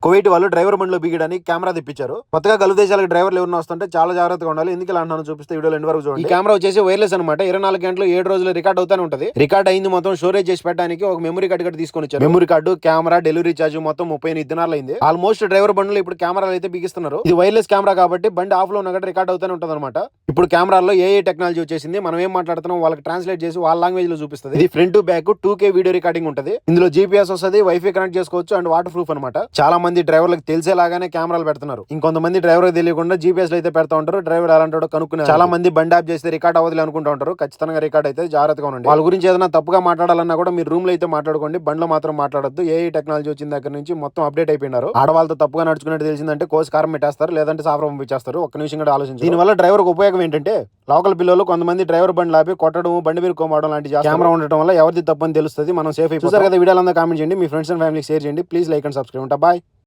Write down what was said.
Kuwait వాళ్ళు driver బండ్లో బిగడానికి camera తెప్పించారు. కొత్తగా గల్ఫ్ దేశాలకు డ్రైవర్లు ఎవరైనా వస్తుంటే చాలా జాగ్రత్తగా ఉండాలి. ఎందుకు ఇలా అంటున్నాను చూపిస్తే వీడియోలో ఎండ్ వరకు చూడండి. ఈ కెమెరా వచ్చేసి వైర్లెస్ అనమాట. 24 గంటలు 7 రోజులు రికార్డ్ అవుతానే ఉంటుంది. రికార్డ్ అయింది మొత్తం స్టోరేజ్ చేసి పెట్టడానికి ఒక మెమరీ కార్డు కూడా తీసుకొని వచ్చారు. Memory card, camera, delivery charge మొత్తం 38 దినాలు అయింది. ఆల్మోస్ట్ డ్రైవర్ బండ్లు ఇప్పుడు కెమెరాలు అయితే బిగిస్తున్నారు. ఇది వైర్లెస్ కెమెరా కాబట్టి బండి ఆఫ్ లో ఉన్న రికార్డ్ అవుతానే ఉంటుంది అనమాట. ఇప్పుడు కెమెరాలో ఏఐ టెక్నాలజీ వచ్చేసింది. మనం ఏం మాట్లాడుతున్నాం వాళ్ళకి ట్రాన్స్లేట్ చేసి వాళ్ళ లాంగ్వేజ్ లో చూపిస్తుంది. ఇది front to back 2K video recording ఉంటుంది. ఇందులో జీపీఎస్ వస్తుంది, వైఫై కనెక్ట్ చేసుకోవచ్చు అండ్ వాటర్ ప్రూఫ్ అనమాట. చాలా మంది డ్రైవర్లకు తెలిసేలాగానే కెమెరాలు పెడుతున్నారు. ఇంకొంతమంది డ్రైవర్ తెలియకుండా జీపీఎస్ అయితే పెడతా ఉంటారు. డ్రైవర్ ఎలాంటో కనుక్కునే చాలా మంది బండి ఆఫ్ చేస్తే రికార్డ్ అవ్వదు అనుకుంటూ ఉంటారు. ఖచ్చితంగా రికార్డ్ అయితే జాగ్రత్తగా ఉండండి. వాళ్ళ గురించి ఏదైనా తప్పుగా మాట్లాడాలన్నా కూడా మీరు రూమ్ లో అయితే మాట్లాడుకోండి. బండ్లో మాత్రం మాట్లాడొద్దు. ఏఐ టెక్నాలజీ వచ్చిన దగ్గర నుంచి మొత్తం అప్డేట్ అయిపోయినారు. ఆడవాళ్ళతో తప్పుగా నడుచుకున్నట్టు తెలిసిందంటే కోసి కారం పెట్టేస్తారు, లేదంటే సాఫ్రా పంపించేస్తారు. ఒక్క నిమిషం కూడా ఆలోచించి దీనివల్ల డ్రైవర్ ఉపయోగం ఏంటంటే లోకల్ పిల్లలు కొంతమంది డ్రైవర్ బండి ఆపి కొట్టడం, బండి మీద కోమడం లాంటి కెమెరా ఉండటం వల్ల ఎవరిది తప్పని తెలుస్తుంది. మనం సేఫ్ అయిపోతాం కదా. వీడియోలో కామెంట్ చేయండి, మీ ఫ్రెండ్స్ అండ్ ఫ్యామిలీకి షేర్ చేయండి. Please like and subscribe. Bye.